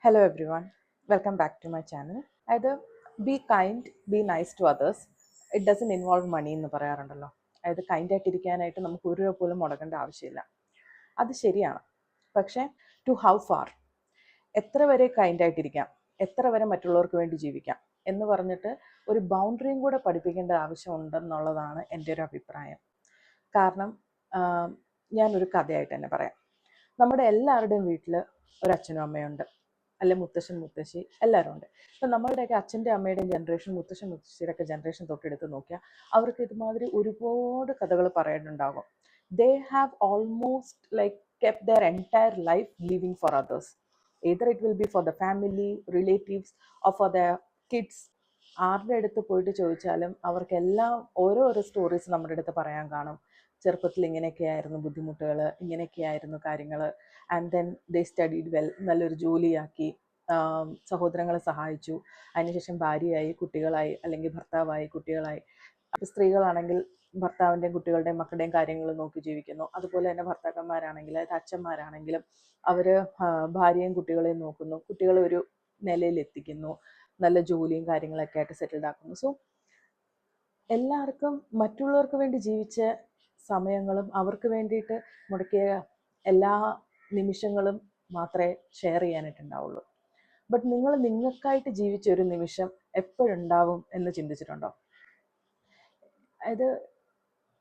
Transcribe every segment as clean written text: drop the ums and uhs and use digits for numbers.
Hello everyone, welcome back to my channel. Either be kind, be nice to others. It doesn't involve money എന്ന് പറയാറുണ്ടല്ലോ. അതായത് kind ആയിട്ടിരിക്കാനായിട്ട് നമുക്ക് ഒരു രൂപ പോലും മുടക്കേണ്ട ആവശ്യമില്ല. അത് ശരിയാണ്. പക്ഷേ ടു ഹൗ ഫാർ? എത്ര വരെ കൈൻഡ് ആയിട്ടിരിക്കാം, എത്ര വരെ മറ്റുള്ളവർക്ക് വേണ്ടി ജീവിക്കാം എന്ന് പറഞ്ഞിട്ട് ഒരു ബൗണ്ടറിയും കൂടെ പഠിപ്പിക്കേണ്ട ആവശ്യമുണ്ടെന്നുള്ളതാണ് എൻ്റെ ഒരു അഭിപ്രായം. കാരണം ഞാനൊരു കഥയായിട്ട് തന്നെ പറയാം. നമ്മുടെ എല്ലാവരുടെയും വീട്ടിൽ ഒരു അച്ഛനും അമ്മയുണ്ട്, അല്ലെ മുത്തശ്ശൻ മുത്തശ്ശി എല്ലാവരും ഉണ്ട്. ഇപ്പം നമ്മളുടെയൊക്കെ അച്ഛൻ്റെ അമ്മയുടെയും ജനറേഷൻ, മുത്തശ്ശൻ മുത്തശ്ശിയുടെയൊക്കെ ജനറേഷൻ തൊട്ടെടുത്ത് നോക്കിയാൽ അവർക്ക് ഇതുമാതിരി ഒരുപാട് കഥകൾ പറയാനുണ്ടാകും. They have almost like kept their entire life living for others. Either it will be for the family, relatives or for their kids. ആരുടെ അടുത്ത് പോയിട്ട് ചോദിച്ചാലും അവർക്കെല്ലാം ഓരോരോ സ്റ്റോറീസ് നമ്മുടെ അടുത്ത് പറയാൻ കാണും. ചെറുപ്പത്തിൽ ഇങ്ങനെയൊക്കെയായിരുന്നു ബുദ്ധിമുട്ടുകൾ, ഇങ്ങനെയൊക്കെയായിരുന്നു കാര്യങ്ങൾ. And then they studied well, നല്ലൊരു ജോലിയാക്കി, സഹോദരങ്ങളെ സഹായിച്ചു, അതിനുശേഷം ഭാര്യയായി, കുട്ടികളായി, അല്ലെങ്കിൽ ഭർത്താവായി, കുട്ടികളായി. അപ്പോൾ സ്ത്രീകളാണെങ്കിൽ ഭർത്താവിൻ്റെയും കുട്ടികളുടെയും മക്കളുടെയും കാര്യങ്ങൾ നോക്കി ജീവിക്കുന്നു. അതുപോലെ തന്നെ ഭർത്താക്കന്മാരാണെങ്കിൽ, അതായത് അച്ഛന്മാരാണെങ്കിലും അവർ ഭാര്യയും കുട്ടികളെയും നോക്കുന്നു, കുട്ടികളെ ഒരു നിലയിൽ എത്തിക്കുന്നു, നല്ല ജോലിയും കാര്യങ്ങളൊക്കെ ആയിട്ട് സെറ്റിൽഡ് ആക്കുന്നു. സോ എല്ലാവർക്കും മറ്റുള്ളവർക്ക് വേണ്ടി ജീവിച്ച സമയങ്ങളും അവർക്ക് വേണ്ടിയിട്ട് മുടക്കിയ എല്ലാ നിമിഷങ്ങളും മാത്രമേ ഷെയർ ചെയ്യാനായിട്ടുണ്ടാവുള്ളൂ. ബട്ട് നിങ്ങൾ നിങ്ങൾക്കായിട്ട് ജീവിച്ച ഒരു നിമിഷം എപ്പോഴുണ്ടാവും എന്ന് ചിന്തിച്ചിട്ടുണ്ടോ? അതായത്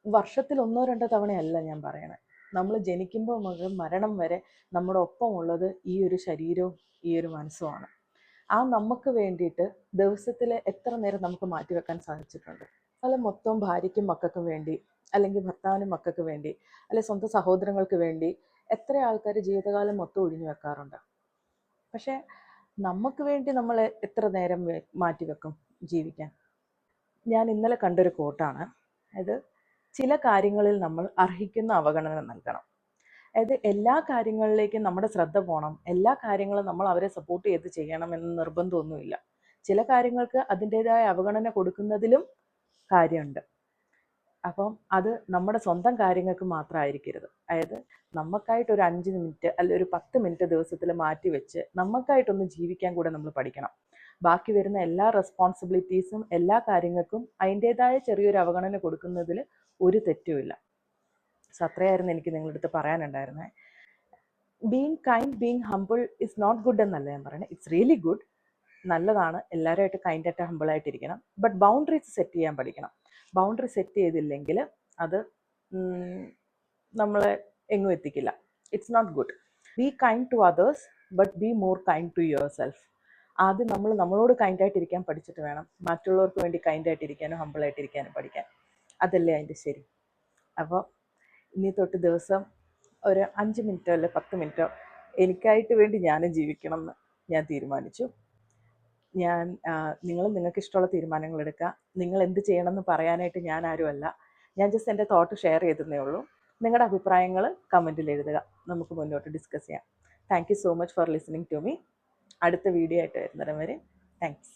വർഷത്തിൽ 1-2 തവണയല്ല ഞാൻ പറയണേ. നമ്മൾ ജനിക്കുമ്പോൾ മുതൽ മരണം വരെ നമ്മുടെ ഒപ്പം ഉള്ളത് ഈ ഒരു ശരീരവും ഈ ഒരു മനസ്സുമാണ്. ആ നമുക്ക് വേണ്ടിയിട്ട് ദിവസത്തിൽ എത്ര നേരം നമുക്ക് മാറ്റിവെക്കാൻ സാധിച്ചിട്ടുണ്ട്? കാലം മൊത്തം ഭാര്യയ്ക്കും മക്കൾക്കും വേണ്ടി, അല്ലെങ്കിൽ ഭർത്താവിനും മക്കൾക്ക് വേണ്ടി, അല്ലെങ്കിൽ സ്വന്തം സഹോദരങ്ങൾക്ക് വേണ്ടി എത്ര ആൾക്കാർ ജീവിതകാലം മൊത്തം ഒഴിഞ്ഞു വെക്കാറുണ്ട്. പക്ഷേ നമുക്ക് വേണ്ടി നമ്മൾ എത്ര നേരം മാറ്റിവെക്കും ജീവിക്കാൻ? ഞാൻ ഇന്നലെ കണ്ടൊരു കോട്ടാണ്. അതായത് ചില കാര്യങ്ങളിൽ നമ്മൾ അർഹിക്കുന്ന അവഗണന നൽകണം. അതായത് എല്ലാ കാര്യങ്ങളിലേക്കും നമ്മുടെ ശ്രദ്ധ പോകണം, എല്ലാ കാര്യങ്ങളും നമ്മൾ അവരെ സപ്പോർട്ട് ചെയ്ത് ചെയ്യണമെന്ന് നിർബന്ധമൊന്നുമില്ല. ചില കാര്യങ്ങൾക്ക് അതിൻ്റെതായ അവഗണന കൊടുക്കുന്നതിലും കാര്യമുണ്ട്. അപ്പം അത് നമ്മുടെ സ്വന്തം കാര്യങ്ങൾക്ക് മാത്രമായിരിക്കരുത്. അതായത് നമുക്കായിട്ട് ഒരു 5 മിനിറ്റ് അല്ലെ ഒരു 10 മിനിറ്റ് ദിവസത്തിൽ മാറ്റി വെച്ച് നമുക്കായിട്ടൊന്ന് ജീവിക്കാൻ കൂടെ നമ്മൾ പഠിക്കണം. ബാക്കി വരുന്ന എല്ലാ റെസ്പോൺസിബിലിറ്റീസും എല്ലാ കാര്യങ്ങൾക്കും അതിൻ്റെതായ ചെറിയൊരു അവഗണന കൊടുക്കുന്നതിൽ ഒരു തെറ്റുമില്ല. സോ അത്രയായിരുന്നു എനിക്ക് നിങ്ങളുടെ അടുത്ത് പറയാനുണ്ടായിരുന്നത്. Being kind, being humble is not good എന്നല്ല ഞാൻ പറയുന്നത്. ഇറ്റ്സ് റിയലി ഗുഡ്, നല്ലതാണ്. എല്ലാവരുമായിട്ട് കൈൻഡായിട്ട് ഹംബിളായിട്ടിരിക്കണം. ബട്ട് ബൗണ്ടറീസ് സെറ്റ് ചെയ്യാൻ പഠിക്കണം. ബൗണ്ടറി സെറ്റ് ചെയ്തില്ലെങ്കിൽ അത് നമ്മളെ എങ്ങും എത്തിക്കില്ല. It's not good. Be kind to others but be more kind to yourself. ആദ്യം നമ്മളോട് കൈൻഡായിട്ടിരിക്കാൻ പഠിച്ചിട്ട് വേണം മറ്റുള്ളവർക്ക് വേണ്ടി കൈൻഡായിട്ടിരിക്കാനും ഹംബിളായിട്ടിരിക്കാനും പഠിക്കാൻ. അതല്ലേ അതിൻ്റെ ശരി. അപ്പോൾ ഇനി തൊട്ട് ദിവസം ഒരു 5 മിനിറ്റോ അല്ലെ 10 മിനിറ്റോ എനിക്കായിട്ട് വേണ്ടി ഞാനും ജീവിക്കണം എന്ന് ഞാൻ തീരുമാനിച്ചു. നിങ്ങളും നിങ്ങൾക്ക് ഇഷ്ടമുള്ള തീരുമാനങ്ങൾ എടുക്കുക. നിങ്ങൾ എന്ത് ചെയ്യണമെന്ന് പറയാനായിട്ട് ഞാൻ ആരുമല്ല. ഞാൻ ജസ്റ്റ് എൻ്റെ തോട്ട് ഷെയർ ചെയ്തതേ ഉള്ളൂ. നിങ്ങളുടെ അഭിപ്രായങ്ങൾ കമൻറ്റിൽ എഴുതുക, നമുക്ക് മുന്നോട്ട് ഡിസ്കസ് ചെയ്യാം. Thank you so much for listening to me. അടുത്ത വീഡിയോ ആയിട്ട് വരുന്നവരെ താങ്ക്സ്.